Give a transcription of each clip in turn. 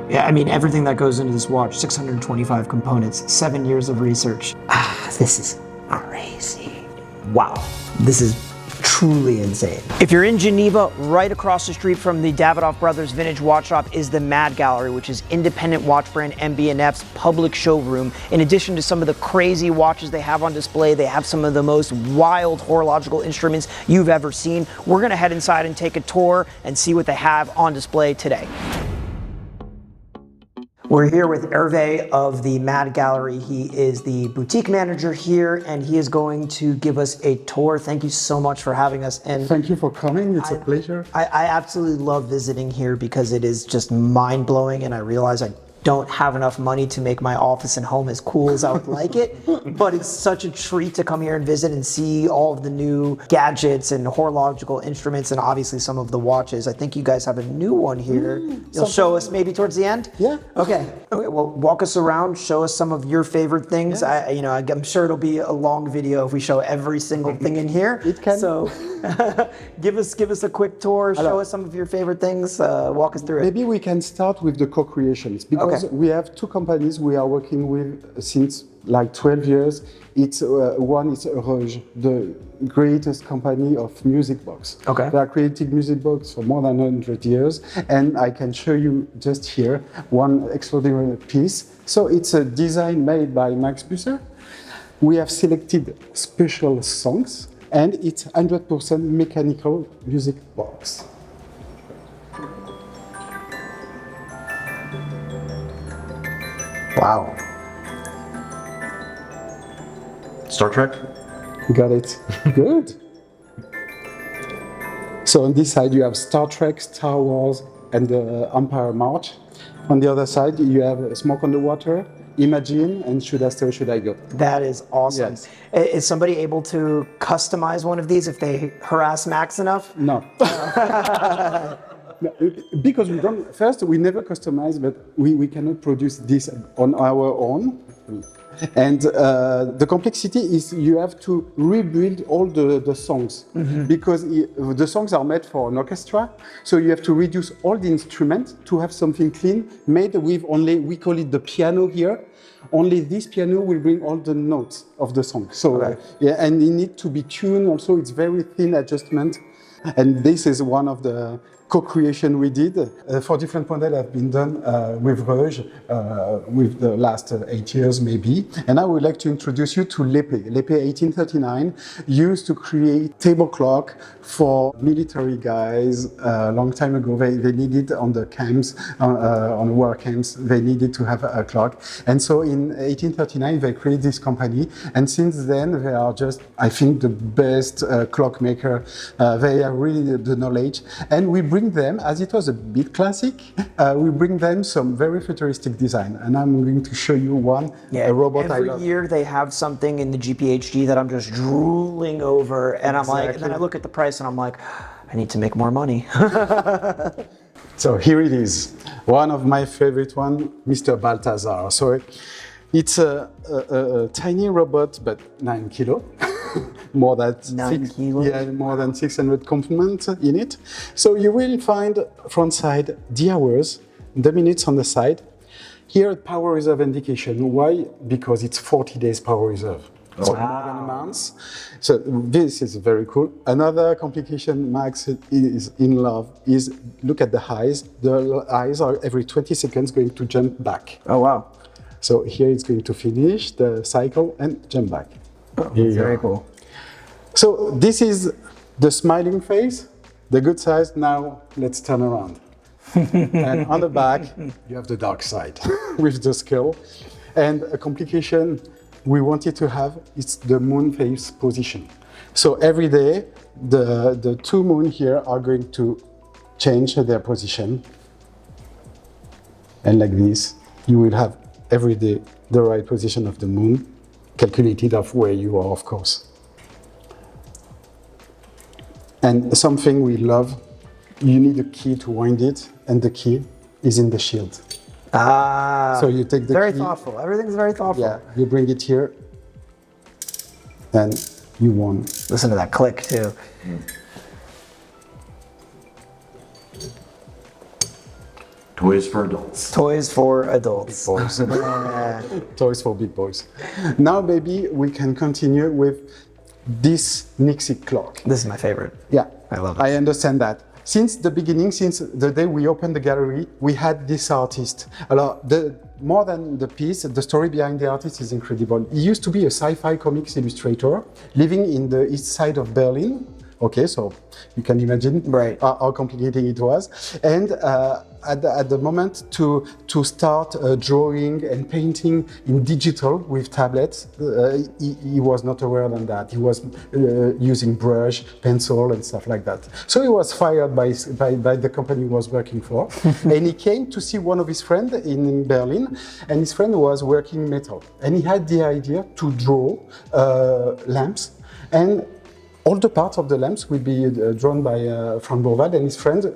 Yeah, I mean, everything that goes into this watch, 625 components, 7 years of research. This is crazy. Wow, this is truly insane. If you're in Geneva, right across the street from the Davidoff Brothers Vintage Watch Shop is the M.AD Gallery, which is independent watch brand MB&F's public showroom. In addition to some of the crazy watches they have on display, they have some of the most wild horological instruments you've ever seen. We're gonna head inside and take a tour and see what they have on display today. We're here with Hervé of the M.AD Gallery. He is the boutique manager here, and he is going to give us a tour. Thank you so much for having us. And thank you for coming. It's a pleasure. I absolutely love visiting here because it is just mind-blowing, and I realize I don't have enough money to make my office and home as cool as I would like it, but it's such a treat to come here and visit and see all of the new gadgets and horological instruments and obviously some of the watches. I think you guys have a new one here. You'll show us maybe towards the end? Yeah. Okay, well, walk us around, show us some of your favorite things. Yes. I'm sure it'll be a long video if we show every single thing in here. It can. So give us a quick tour, show us some of your favorite things, walk us through it. Maybe we can start with the co-creations because we have two companies we are working with since like 12 years. It's one is Rouge, the greatest company of music box. Okay. They are creating music box for more than 100 years, and I can show you just here one extraordinary piece. So it's a design made by Max Busser. We have selected special songs, and it's 100% mechanical music box. Wow. Star Trek? Got it. Good. So on this side you have Star Trek, Star Wars, and the Empire March. On the other side you have Smoke on the Water, Imagine, and Should I Stay or Should I Go? That is awesome. Yes. Is somebody able to customize one of these if they harass Max enough? No. No, because we don't, first, we never customize, but we cannot produce this on our own. And the complexity is you have to rebuild all the songs because the songs are made for an orchestra. So you have to reduce all the instruments to have something clean, made with only, we call it the piano here. Only this piano will bring all the notes of the song. So yeah, and it needs to be tuned also. It's very thin adjustment. And this is one of the co-creation we did. 4 different models have been done with Rouge with the last 8 years maybe. And I would like to introduce you to l'Épée. L'Épée 1839 used to create table clock for military guys a long time ago. They needed on the camps, on war camps, they needed to have a clock. And so in 1839 they created this company. And since then they are just, I think, the best clockmaker. They have really the knowledge. And we bring them, as it was a bit classic, we bring them some very futuristic design. And I'm going to show you one, a robot I love. Every year they have something in the GPHG that I'm just drooling over. And I'm like, and then I look at the price and I'm like, I need to make more money. So here it is. One of my favorite one, Mr. Balthazar. So it's a tiny robot, but 9 kilo. More than 9 kilos? Yeah, more than 600 components in it. So you will find front side the hours, the minutes on the side. Here, power reserve indication. Why? Because it's 40 days power reserve. So more than a month. So this is very cool. Another complication Max is in love is look at the eyes. The eyes are every 20 seconds going to jump back. Oh, wow. So here it's going to finish the cycle and jump back. Oh, very cool. So this is the smiling face, the good side. Now let's turn around. And on the back, you have the dark side with the skull. And a complication we wanted to have is the moon phase position. So every day, the 2 moons here are going to change their position. And like this, you will have every day the right position of the moon, calculated of where you are, of course. And something we love, you need a key to wind it, and the key is in the shield. Ah, so you take the very key, thoughtful. Everything's very thoughtful. Yeah, you bring it here, and you won. Listen to that click too. Toys for adults. Toys for adults. Boys. Toys for big boys. Now, maybe we can continue with this Nixie clock. This is my favorite. Yeah, I love it. I understand that. Since the beginning, since the day we opened the gallery, we had this artist. More than the piece, the story behind the artist is incredible. He used to be a sci-fi comics illustrator living in the east side of Berlin. Okay, so you can imagine how complicated it was. And at the moment to start drawing and painting in digital with tablets, he was not aware of that. He was using brush, pencil, and stuff like that. So he was fired by the company he was working for. And he came to see one of his friends in Berlin, and his friend was working metal. And he had the idea to draw lamps, and all the parts of the lamps will be drawn by Frank Borwald, and his friend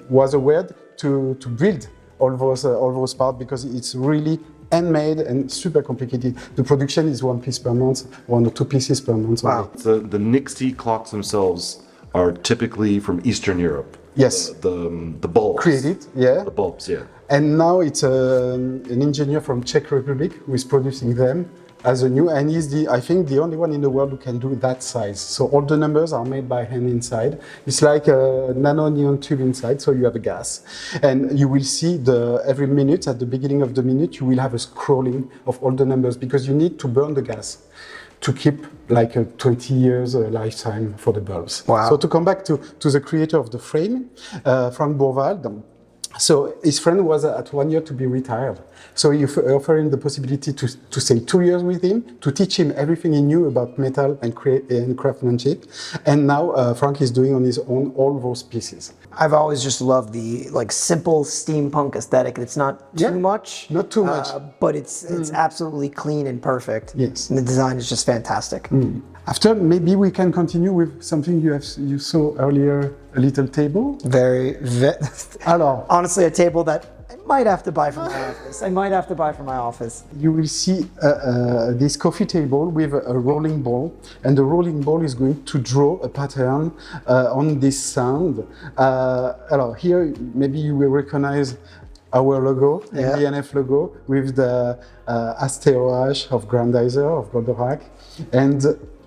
was aware to build all those parts, because it's really handmade and super complicated. The production is 1 piece per month, 1 or 2 pieces per month. Wow. The Nixie clocks themselves are typically from Eastern Europe. Yes. The bulbs. Created, yeah. The bulbs, yeah. And now it's an engineer from Czech Republic who is producing them as a new, and he's I think the only one in the world who can do that size. So all the numbers are made by hand inside. It's like a nano neon tube inside, so you have a gas. And you will see every minute, at the beginning of the minute, you will have a scrolling of all the numbers, because you need to burn the gas to keep like a 20 years lifetime for the bulbs. Wow. So to come back to the creator of the frame, Frank Borwald, so his friend was at 1 year to be retired. So he offered him the possibility to stay 2 years with him, to teach him everything he knew about metal and craftsmanship. And now Frank is doing on his own all those pieces. I've always just loved the simple steampunk aesthetic. It's not too much. Not too much. But it's absolutely clean and perfect. Yes. And the design is just fantastic. After, maybe we can continue with something you saw earlier, a little table. Alors, honestly, a table that I might have to buy for my office. You will see this coffee table with a rolling ball, and the rolling ball is going to draw a pattern on this sand. Alors, here, maybe you will recognize our logo, MB&F logo, with the Astéoage of Grandizer, of Goldorak. And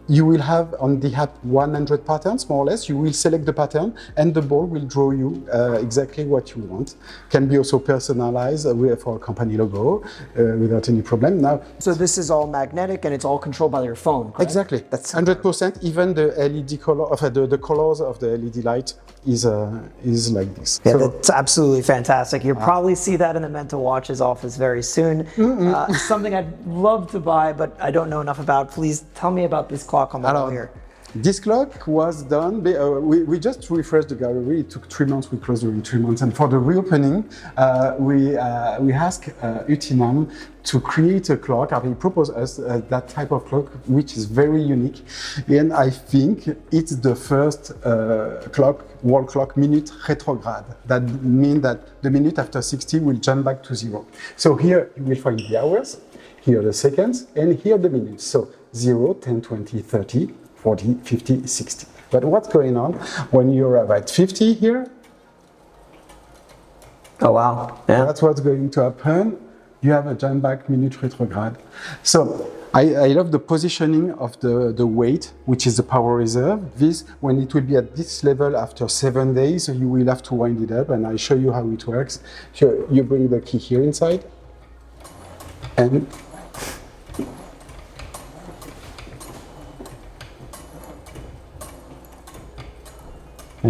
you will have on the app 100 patterns, more or less. You will select the pattern, and the ball will draw you exactly what you want. Can be also personalized for a company logo without any problem. Now, so this is all magnetic, and it's all controlled by your phone, correct? Exactly. That's 100%. Even the LED color, the colors of the LED light is like this. Yeah, So, that's absolutely fantastic. You'll probably see that in the Mental Watches office very soon. Something I'd love to buy, but I don't know enough about. Please tell me about this clock on the wall here. This clock was done, we just refreshed the gallery. It took 3 months, we closed during 3 months. And for the reopening, we asked Utinam to create a clock. He proposed us that type of clock, which is very unique. And I think it's the first wall clock minute retrograde. That means that the minute after 60 will jump back to 0. So here you will find the hours, here the seconds, and here the minutes. So 0, 10, 20, 30, 40, 50, 60. But what's going on when you arrive at 50 here? Oh, wow. Yeah. That's what's going to happen. You have a jump back minute retrograde. So I love the positioning of the weight, which is the power reserve. This, when it will be at this level after 7 days, you will have to wind it up, and I'll show you how it works. So you bring the key here inside, and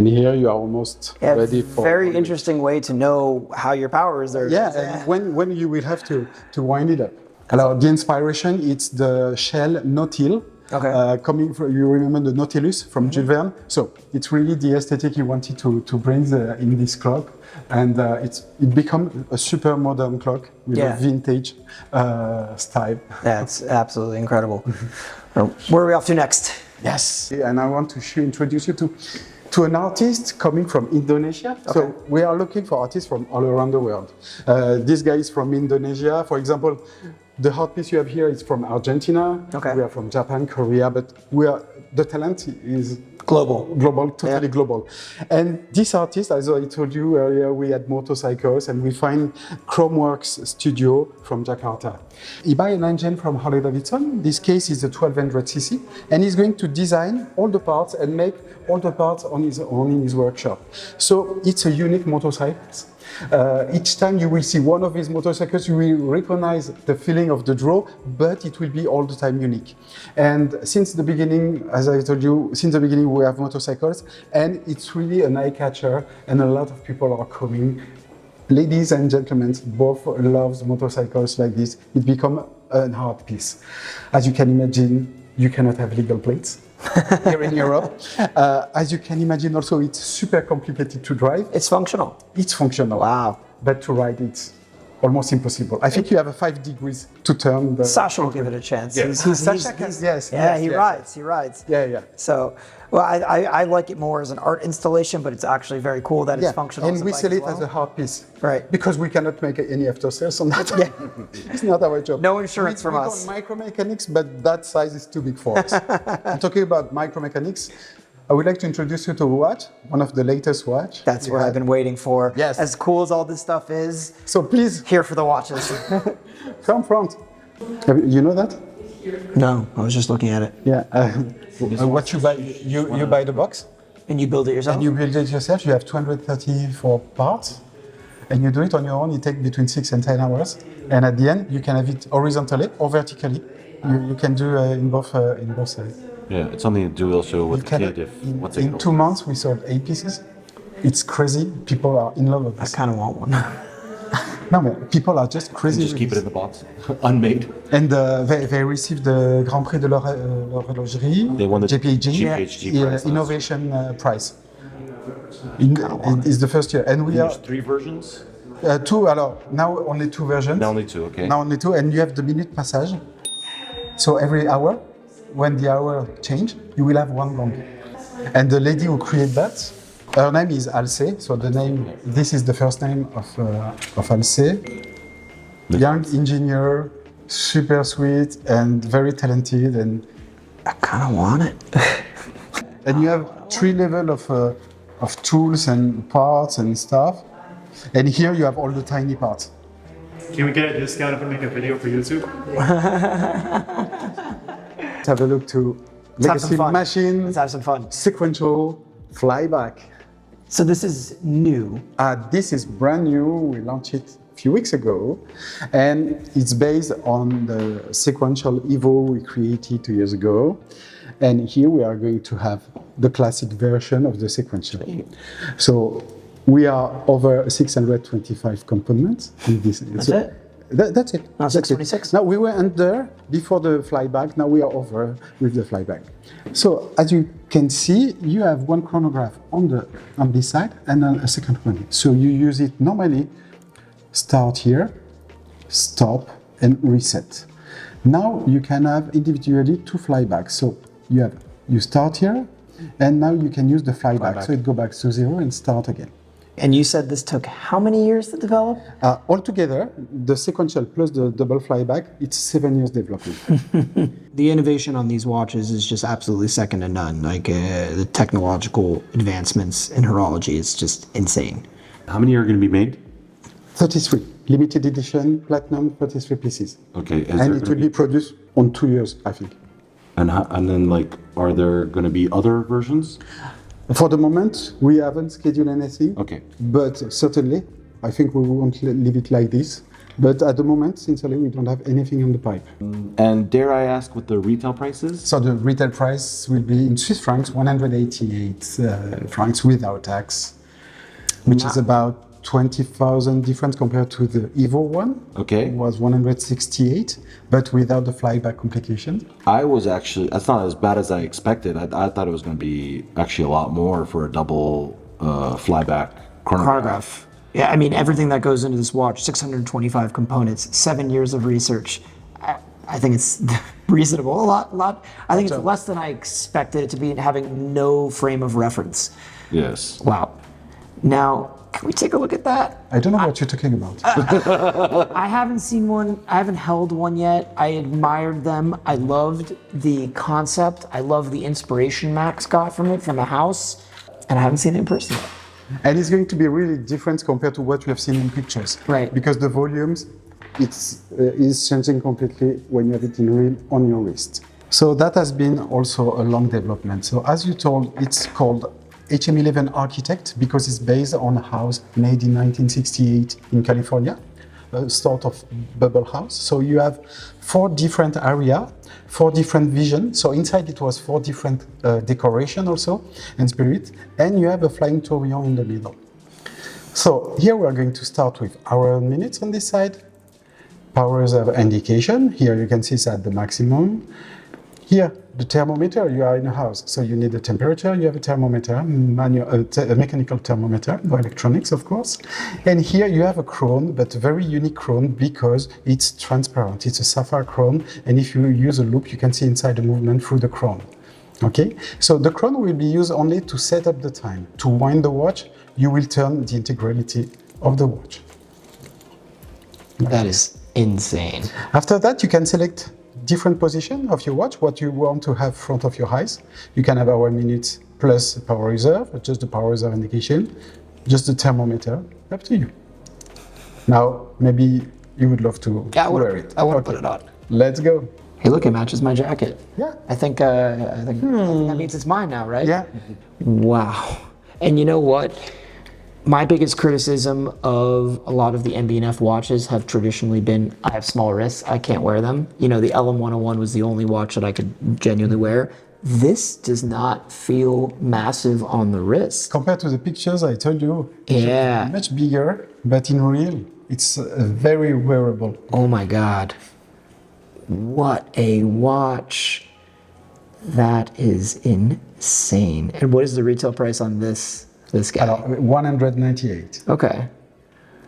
here you are almost ready for... Very interesting way to know how your power is there. Yeah, and when you will have to wind it up. Alors, the inspiration, it's the shell Nautil. Okay. Coming from, you remember the Nautilus from Jules Verne? So it's really the aesthetic he wanted to bring in this clock. And it becomes a super modern clock with a vintage style. That's absolutely incredible. Where are we off to next? Yes, and I want to introduce you to an artist coming from Indonesia. Okay. So we are looking for artists from all around the world. This guy is from Indonesia. For example, the art piece you have here is from Argentina. Okay. We are from Japan, Korea, but the talent is global, totally global. And this artist, as I told you earlier, we had motorcycles and we find Kromworks studio from Jakarta. He buy an engine from Harley Davidson. This case is a 1200cc, and he's going to design all the parts and make all the parts on his own in his workshop. So it's a unique motorcycle. Each time you will see one of his motorcycles, you will recognize the feeling of the draw, but it will be all the time unique. And since the beginning, as I told you, since the beginning we have motorcycles, and it's really an eye catcher, and a lot of people are coming. Ladies and gentlemen, both loves motorcycles like this. It becomes an art piece. As you can imagine, you cannot have legal plates here in Europe. As you can imagine, also it's super complicated to drive. It's functional. It's functional. Wow. But to ride it's almost impossible. I think you have a 5 degrees to turn the... Sasha will give it a chance. Yeah. He rides. Yeah. So, well, I like it more as an art installation, but it's actually very cool that it's functional. And we sell it as a hard piece. Right. Because we cannot make any after sales on that. Yeah. It's not our job. No insurance from us. We do micromechanics, but that size is too big for us. I'm talking about micromechanics. I would like to introduce you to a watch, one of the latest watch. That's what I've been waiting for. Yes. As cool as all this stuff is. So please. Here for the watches. Come front. You know that? No, I was just looking at it. Yeah. What you buy, you buy the box. And you build it yourself? And you build it yourself. You have 234 parts. And you do it on your own. It takes between 6 and 10 hours. And at the end, you can have it horizontally or vertically. You can do in both sides. Yeah, it's something to do also with the kid. In 2 months, we sold 8 pieces. It's crazy. People are in love with this. I kind of want one. No, man, people are just crazy. Just keep it in the box, unmade. And they received the Grand Prix de l'Horlogerie. They won the GPHG prize Innovation Prize. It's the first year. And There's 3 versions? 2, now only 2 versions. Now only 2, okay. Now only 2, and you have the minute passage. So every hour, when the hour change, you will have 1 gong. And the lady who created that, her name is Alcé. So this is the first name of Alcé. Young engineer, super sweet and very talented. And I kind of want it. And you have 3 levels of tools and parts and stuff. And here you have all the tiny parts. Can we get a discount if we make a video for YouTube? Let's have a look to Legacy Machine. Let's have some fun. Sequential, Flyback. So this is new. This is brand new. We launched it a few weeks ago. And it's based on the Sequential Evo we created 2 years ago. And here we are going to have the classic version of the Sequential. So we are over 625 components in this. That's it? That's it. Now 626? Now we were under before the Flyback, now we are over with the Flyback. So as you can see, you have one chronograph on this side and then a second one. So you use it normally, start here, stop and reset. Now you can have individually 2 Flybacks. So you start here and now you can use the Flyback. So it go back to 0 and start again. And you said this took how many years to develop? Altogether, the Sequential plus the double Flyback, it's 7 years development. The innovation on these watches is just absolutely second to none. Like the technological advancements in horology is just insane. How many are going to be made? 33. Limited edition, platinum, 33 pieces. Okay. And it will be produced on 2 years, I think. And then, are there going to be other versions? For the moment, we haven't scheduled anything. Okay. But certainly, I think we won't leave it like this. But at the moment, sincerely, we don't have anything on the pipe. And dare I ask what the retail price is? So the retail price will be in Swiss francs, 188 francs without tax, which is about 20,000 difference compared to the Evo one. Okay. It was 168, but without the Flyback complication. That's not as bad as I expected. I thought it was going to be actually a lot more for a double Flyback chronograph. Yeah, I mean, everything that goes into this watch, 625 components, 7 years of research. I think it's reasonable. A lot. I think it's less than I expected it to be, having no frame of reference. Yes. Wow. Now, Can we take a look at that? I don't know what you're talking about. I haven't seen one. I haven't held one yet. I admired them. I loved the concept. I love the inspiration Max got from it, from a house, and I haven't seen it in person yet. And it's going to be really different compared to what we have seen in pictures. Right. Because the volumes, is changing completely when you have it in real on your wrist. So that has been also a long development. So as you told, it's called HM11 Architect because it's based on a house made in 1968 in California, a sort of bubble house. So you have 4 different areas, 4 different visions. So inside it was 4 different decoration also and spirit, and you have a flying tourbillon in the middle. So here we are going to start with hour and minutes on this side. Power reserve indication. Here you can see it's at the maximum. Here, the thermometer, you are in a house, so you need a temperature, you have a thermometer, a mechanical thermometer, no electronics, of course. And here you have a crown, but a very unique crown because it's transparent. It's a sapphire crown, and if you use a loop, you can see inside the movement through the crown. Okay, so the crown will be used only to set up the time. To wind the watch, you will turn the integrality of the watch. That is insane. After that, you can select different position of your watch, what you want to have front of your eyes. You can have hour minutes plus power reserve, just the power reserve indication, just the thermometer, up to you. Now, maybe you would love to wear it. I want to put it on. Let's go. Hey, look, it matches my jacket. Yeah. I think that means it's mine now, right? Yeah. Wow. And you know what? My biggest criticism of a lot of the MB&F watches have traditionally been, I have small wrists, I can't wear them. You know, the LM101 was the only watch that I could genuinely wear. This does not feel massive on the wrist. Compared to the pictures, I told you, Yeah. much bigger, but in real, it's very wearable. Oh my God. What a watch. That is insane. And what is the retail price on this guy? Alors, 198 Okay.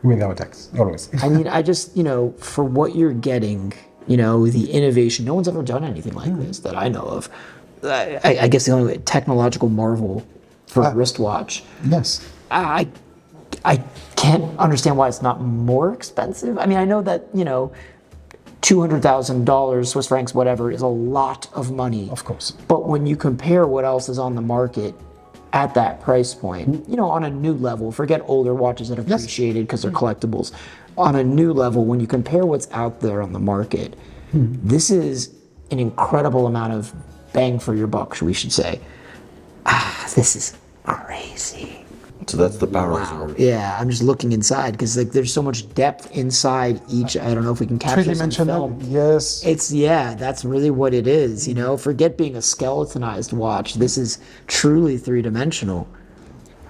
without tax, always. I mean, I just, for what you're getting, the innovation, no one's ever done anything like this that I know of. I guess the only way, technological marvel for a wristwatch. Yes. I can't understand why it's not more expensive. I mean, I know that, $200,000, Swiss francs, whatever, is a lot of money. Of course. But when you compare what else is on the market at that price point, on a new level, forget older watches that are appreciated because they're collectibles. On a new level, when you compare what's out there on the market, this is an incredible amount of bang for your buck, we should say. This is crazy. So that's the power reserve. Yeah, I'm just looking inside because there's so much depth inside each. I don't know if we can capture some Three-dimensional, film. yes. That's really what it is. Forget being a skeletonized watch. This is truly three-dimensional.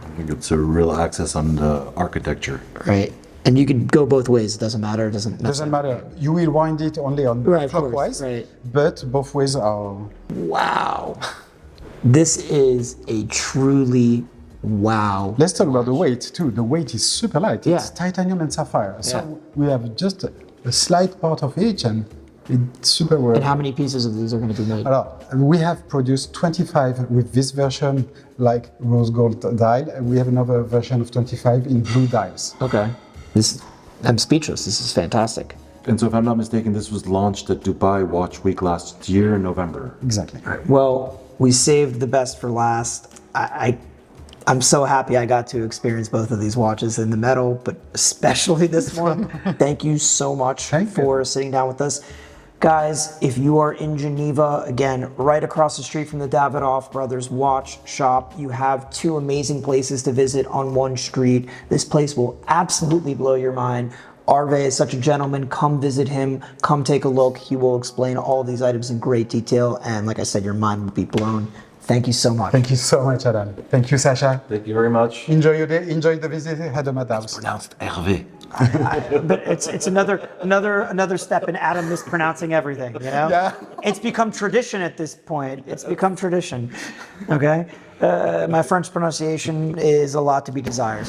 I think it's a real access on the architecture. Right. And you can go both ways. It doesn't matter. It doesn't matter. You will wind it only on clockwise, right. but both ways are... Wow. This is a truly wow. Let's talk about the weight too. The weight is super light. Yeah. It's titanium and sapphire. So we have just a slight part of each and it's super well. And how many pieces of these are going to be made? We have produced 25 with this version like rose gold dial. And we have another version of 25 in blue dials. Okay. I'm speechless. This is fantastic. And so if I'm not mistaken, this was launched at Dubai Watch Week last year in November. Exactly. Well, we saved the best for last. I'm so happy I got to experience both of these watches in the metal, but especially this one. Thank you so much for sitting down with us. Guys, if you are in Geneva, again, right across the street from the Davidoff Brothers Watch Shop, you have 2 amazing places to visit on one street. This place will absolutely blow your mind. Hervé is such a gentleman. Come visit him. Come take a look. He will explain all these items in great detail. And like I said, your mind will be blown. Thank you so much. Thank you so much, Adam. Thank you, Sacha. Thank you very much. Enjoy your day. Enjoy the visit at the M.AD house. Pronounced Hervé. But it's another step in Adam mispronouncing everything, Yeah. It's become tradition at this point. It's become tradition, okay? My French pronunciation is a lot to be desired.